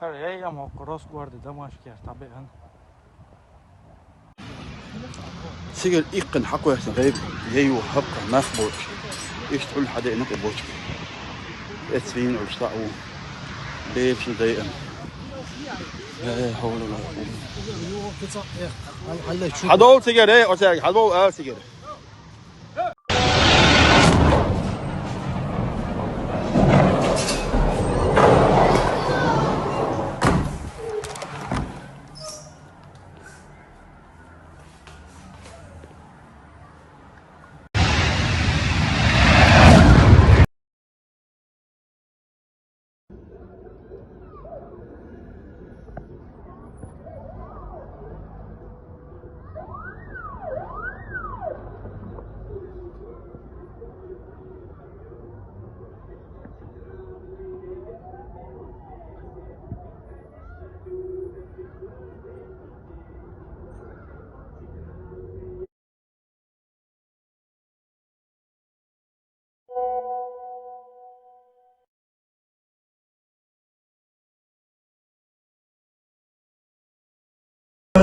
Lei é uma cross guarda da máscara, tá bem? سجل إيقن حقه غيب يو حق مخبوط إيش تقول حدا إنك بوت إثنين أو شتاو ليش ضايقن لا حول ولا قوة حدول سجل إيه أو حدول سجل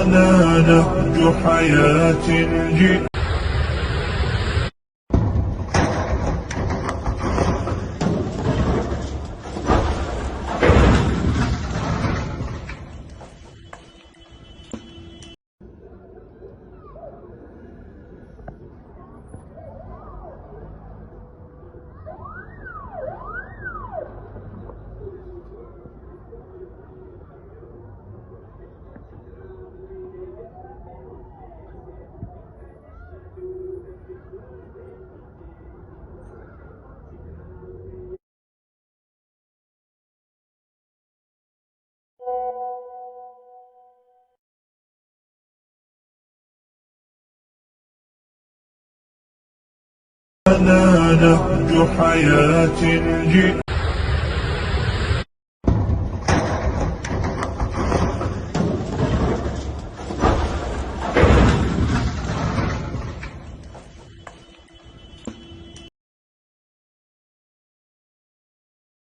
أنا نهج حياة جئ أنا نهج حياة جئ